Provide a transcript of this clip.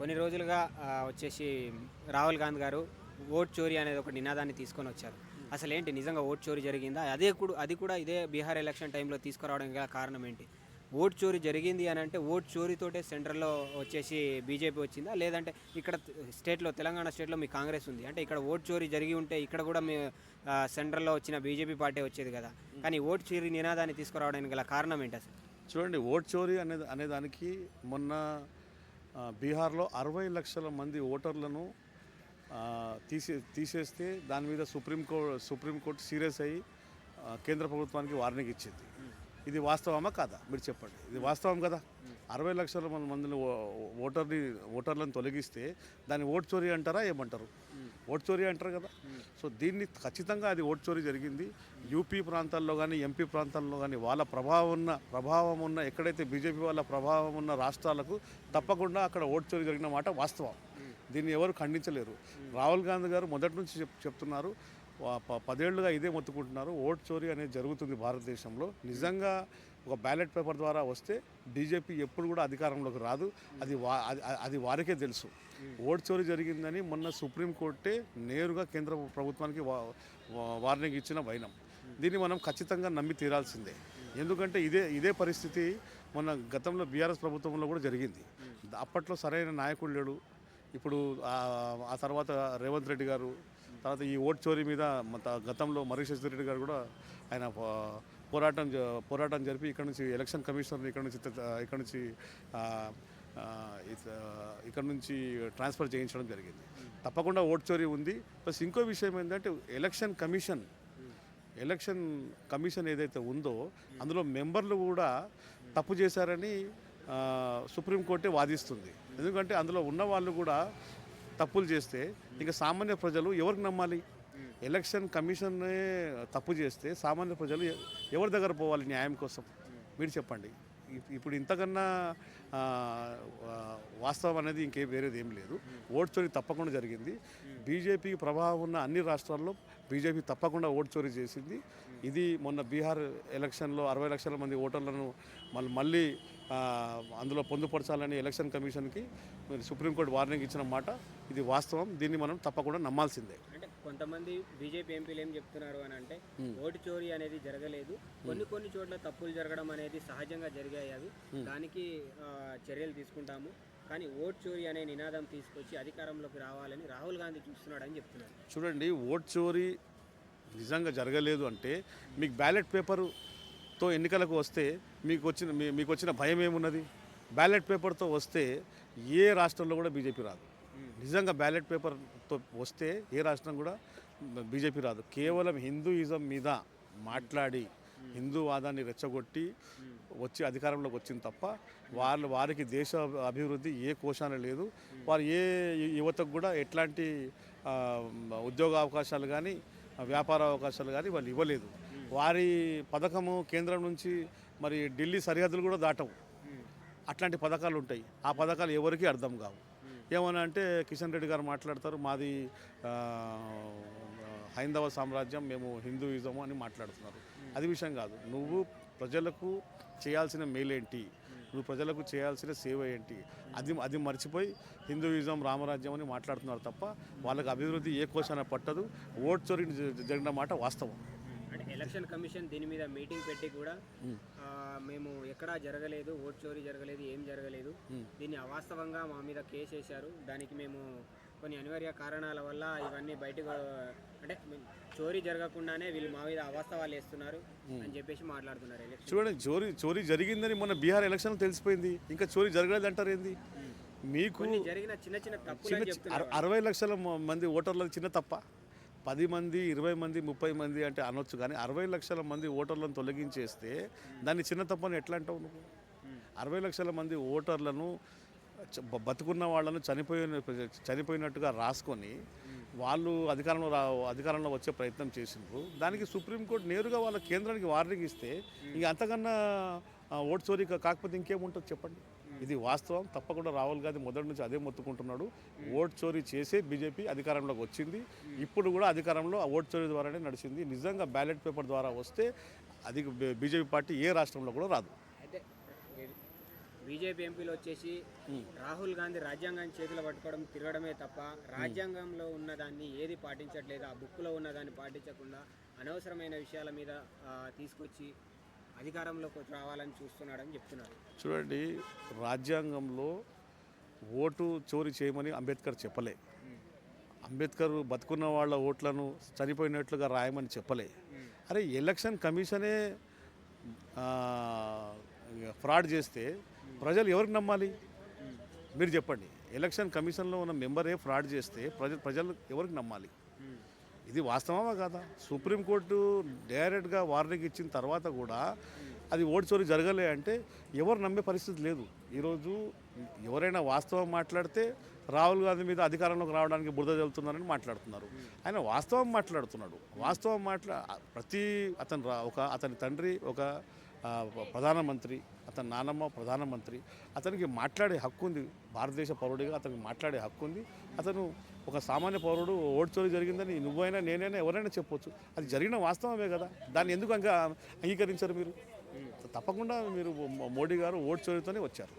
కొన్ని రోజులుగా వచ్చేసి రాహుల్ గాంధీ గారు ఓట్ చోరీ అనేది ఒక నినాదాన్ని తీసుకొని వచ్చారు. అసలేంటి నిజంగా ఓట్ చోరీ జరిగిందా? అది కూడా ఇదే బీహార్ ఎలక్షన్ టైంలో తీసుకురావడానికి గల కారణం ఏంటి? ఓట్ చోరీ జరిగింది అని అంటే ఓట్ చోరీతోటే సెంట్రల్‌లో వచ్చేసి బీజేపీ వచ్చిందా? లేదంటే ఇక్కడ స్టేట్‌లో తెలంగాణ స్టేట్‌లో మీ కాంగ్రెస్ ఉంది. అంటే ఇక్కడ ఓట్ చోరీ జరిగి ఉంటే ఇక్కడ కూడా మీ సెంట్రల్‌లో వచ్చిన బీజేపీ పార్టీ వచ్చేది కదా! కానీ ఓట్ చోరీ నినాదాన్ని తీసుకురావడానికి గల కారణం ఏంటి అసలు? చూడండి, ఓట్ చోరీ అనేదానికి మొన్న బీహార్లో 60 లక్షల మంది ఓటర్లను తీసేస్తే దాని మీద సుప్రీంకోర్టు సీరియస్ అయ్యి కేంద్ర ప్రభుత్వానికి వార్నింగ్ ఇచ్చింది. ఇది వాస్తవమా కాదా మీరు చెప్పండి. ఇది వాస్తవం కదా. 60 లక్షల మందిని ఓటర్లను తొలగిస్తే దాన్ని ఓట్ చోరీ అంటారా ఏమంటారు? ఓట్ చోరీ అంటారు కదా. సో దీన్ని ఖచ్చితంగా అది ఓట్ చోరీ జరిగింది. యూపీ ప్రాంతాల్లో కానీ ఎంపీ ప్రాంతాల్లో కానీ వాళ్ళ ప్రభావం ఉన్న ఎక్కడైతే బీజేపీ వాళ్ళ ప్రభావం ఉన్న రాష్ట్రాలకు తప్పకుండా అక్కడ ఓట్ చోరీ జరిగిన మాట వాస్తవం. దీన్ని ఎవరు ఖండించలేరు. రాహుల్ గాంధీ గారు మొదటి నుంచి చెప్తున్నారు, 10 ఏళ్లుగా ఇదే మొత్తుకుంటున్నారు. ఓట్ చోరీ అనేది జరుగుతుంది భారతదేశంలో. నిజంగా ఒక బ్యాలెట్ పేపర్ ద్వారా వస్తే బీజేపీ ఎప్పుడు కూడా అధికారంలోకి రాదు. అది వారికే తెలుసు. ఓట్ చోరీ జరిగిందని మొన్న సుప్రీంకోర్టే నేరుగా కేంద్ర ప్రభుత్వానికి వార్నింగ్ ఇచ్చిన వైనం. దీన్ని మనం ఖచ్చితంగా నమ్మి తీరాల్సిందే. ఎందుకంటే ఇదే పరిస్థితి మొన్న గతంలో బీఆర్ఎస్ ప్రభుత్వంలో కూడా జరిగింది. అప్పట్లో సరైన నాయకుడు లేడు. ఇప్పుడు ఆ తర్వాత రేవంత్ రెడ్డి గారు, తర్వాత ఈ ఓట్ చోరీ మీద గతంలో మర్రి రెడ్డి గారు కూడా ఆయన పోరాటం జరిపి ఇక్కడ నుంచి ఎలక్షన్ కమిషనర్ని ఇక్కడ నుంచి ట్రాన్స్ఫర్ చేయించడం జరిగింది. తప్పకుండా ఓట్ చోరీ ఉంది. ప్లస్ ఇంకో విషయం ఏంటంటే ఎలక్షన్ కమిషన్ ఏదైతే ఉందో అందులో మెంబర్లు కూడా తప్పు చేశారని సుప్రీంకోర్టే వాదిస్తుంది. ఎందుకంటే అందులో ఉన్న వాళ్ళు కూడా తప్పులు చేస్తే ఇంకా సామాన్య ప్రజలు ఎవరికి నమ్మాలి? ఎలక్షన్ కమిషన్నే తప్పు చేస్తే సామాన్య ప్రజలు ఎవరి దగ్గర పోవాలి న్యాయం కోసం? మీరు చెప్పండి. ఇప్పుడు ఇంతకన్నా వాస్తవం అనేది వేరేది ఏం లేదు. ఓట్ చోరీ తప్పకుండా జరిగింది. బీజేపీకి ప్రభావం ఉన్న అన్ని రాష్ట్రాల్లో బీజేపీ తప్పకుండా ఓట్ చోరీ చేసింది. ఇది మొన్న బీహార్ ఎలక్షన్లో 60 లక్షల మంది ఓటర్లను మళ్ళీ అందులో పొందుపరచాలని ఎలక్షన్ కమిషన్కి సుప్రీంకోర్టు వార్నింగ్ ఇచ్చిన మాట ఇది వాస్తవం. దీన్ని మనం తప్పకుండా నమ్మాల్సిందే. అంటే కొంతమంది బీజేపీ ఎంపీలు ఏం చెప్తున్నారు అని అంటే ఓటు చోరీ అనేది జరగలేదు, కొన్ని చోట్ల తప్పులు జరగడం అనేది సహజంగా జరిగాయి, అవి దానికి చర్యలు తీసుకుంటాము, కానీ ఓట్ చోరీ అనే నినాదం తీసుకొచ్చి అధికారంలోకి రావాలని రాహుల్ గాంధీ చూస్తున్నాడని చెప్తున్నారు. చూడండి, ఓట్ చోరీ నిజంగా జరగలేదు అంటే మీకు బ్యాలెట్ పేపర్తో ఎన్నికలకు వస్తే మీకు వచ్చిన భయం ఏమున్నది? బ్యాలెట్ పేపర్తో వస్తే ఏ రాష్ట్రంలో కూడా బీజేపీ రాదు. నిజంగా బ్యాలెట్ పేపర్తో వస్తే ఏ రాష్ట్రం కూడా బీజేపీ రాదు. కేవలం హిందూయిజం మీద మాట్లాడి హిందూవాదాన్ని రెచ్చగొట్టి వచ్చి అధికారంలోకి వచ్చింది తప్ప వారికి దేశ అభివృద్ధి ఏ కోశాన లేదు. వారు ఏ యువతకు కూడా ఎట్లాంటి ఉద్యోగ అవకాశాలు కానీ వ్యాపార అవకాశాలు కానీ వాళ్ళు ఇవ్వలేదు. వారి పథకము కేంద్రం నుంచి మరి ఢిల్లీ సరిహద్దులు కూడా దాటవు. అట్లాంటి పథకాలు ఉంటాయి. ఆ పథకాలు ఎవరికీ అర్థం కావు. ఏమన్నా అంటే కిషన్ రెడ్డి గారు మాట్లాడతారు, మాది హైందవ సామ్రాజ్యం, మేము హిందూయిజము అని మాట్లాడుతున్నారు. అది విషయం కాదు. నువ్వు ప్రజలకు చేయాల్సిన మేలేంటి, నువ్వు ప్రజలకు చేయాల్సిన సేవ ఏంటి, అది మర్చిపోయి హిందూయిజం రామరాజ్యం అని మాట్లాడుతున్నారు తప్ప వాళ్ళకి అభివృద్ధి ఏ కోశాన పట్టదు. ఓట్ చోరీ జరిగిన మాట వాస్తవం. అంటే ఎలక్షన్ కమిషన్ దీని మీద మీటింగ్ పెట్టి కూడా మేము ఎక్కడా జరగలేదు, ఓట్ చోరీ జరగలేదు, ఏం జరగలేదు, దీన్ని అవాస్తవంగా మా మీద కేసు వేశారు, దానికి మేము కొన్ని అనివార్య కారణాల వల్ల ఇవన్నీ బయటకు అంటే చోరీ జరగకుండానే వీళ్ళు మా మీద అవాస్తవాలు వేస్తున్నారు అని చెప్పేసి మాట్లాడుతున్నారు. చూడండి, చోరీ జరిగిందని మొన్న బీహార్ ఎలక్షన్ తెలిసిపోయింది, ఇంకా చోరీ జరగలేదు అంటారు ఏంది? మీకు జరిగిన చిన్న తప్పు 60 లక్షల మంది ఓటర్లకు చిన్న తప్ప 10 మంది 20 మంది 30 మంది అంటే అనొచ్చు, కానీ 60 లక్షల మంది ఓటర్లను తొలగించేస్తే దాన్ని చిన్న తప్పని ఎట్లా అంటావు నువ్వు? 60 లక్షల మంది ఓటర్లను బతుకున్న వాళ్ళను చనిపోయినట్టుగా రాసుకొని వాళ్ళు అధికారంలో వచ్చే ప్రయత్నం చేసినారు. దానికి సుప్రీంకోర్టు నేరుగా వాళ్ళ కేంద్రానికి వార్నింగ్ ఇస్తే ఇంక అంతకన్నా ఓట్ చోరీ కాకపోతే ఇంకేముంటుంది చెప్పండి. ఇది వాస్తవం. తప్పకుండా రాహుల్ గాంధీ మొదటి నుంచి అదే మొత్తుకుంటున్నాడు. ఓట్ చోరీ చేసే బీజేపీ అధికారంలోకి వచ్చింది. ఇప్పుడు కూడా అధికారంలో ఆ ఓట్ చోరీ ద్వారానే నడిచింది. నిజంగా బ్యాలెట్ పేపర్ ద్వారా వస్తే అది బీజేపీ పార్టీ ఏ రాష్ట్రంలో కూడా రాదు. బీజేపీ ఎంపీలు వచ్చేసి రాహుల్ గాంధీ రాజ్యాంగాన్ని చేతిలో పట్టుకోవడం తిరగడమే తప్ప రాజ్యాంగంలో ఉన్నదాన్ని ఏది పాటించట్లేదు, ఆ బుక్లో ఉన్నదాన్ని పాటించకుండా అనవసరమైన విషయాల మీద తీసుకొచ్చి అధికారంలోకి రావాలని చూస్తున్నాడని చెప్తున్నారు. చూడండి, రాజ్యాంగంలో ఓటు చోరీ చేయమని అంబేద్కర్ చెప్పలే. అంబేద్కర్ బతుకున్న వాళ్ళ ఓట్లను చనిపోయినట్లుగా రాయమని చెప్పలే. అరే, ఎలక్షన్ కమిషనే ఫ్రాడ్ చేస్తే ప్రజలు ఎవరికి నమ్మాలి? మీరు చెప్పండి. ఎలక్షన్ కమిషన్లో ఉన్న మెంబరే ఫ్రాడ్ చేస్తే ప్రజలు ఎవరికి నమ్మాలి? ఇది వాస్తవమా కాదా? సుప్రీంకోర్టు డైరెక్ట్గా వార్నింగ్ ఇచ్చిన తర్వాత కూడా అది ఓటు చోరీ జరగలే అంటే ఎవరు నమ్మే పరిస్థితి లేదు. ఈరోజు ఎవరైనా వాస్తవం మాట్లాడితే రాహుల్ గాంధీ మీద అధికారంలోకి రావడానికి బురద చల్లుతున్నారని మాట్లాడుతున్నారు. ఆయన వాస్తవం మాట్లాడుతున్నాడు. వాస్తవం అతని తండ్రి ఒక ప్రధానమంత్రి, అతని నానమ్మ ప్రధానమంత్రి, అతనికి మాట్లాడే హక్కు ఉంది. భారతదేశ పౌరుడిగా అతనికి మాట్లాడే హక్కు ఉంది. అతను ఒక సామాన్య పౌరుడు ఓటు చోరీ జరిగిందని నువ్వైనా నేనైనా ఎవరైనా చెప్పొచ్చు. అది జరిగిన వాస్తవమే కదా. దాన్ని ఎందుకు అంగీకరించారు మీరు? తప్పకుండా మీరు మోడీ గారు ఓటు చోరీతోనే వచ్చారు.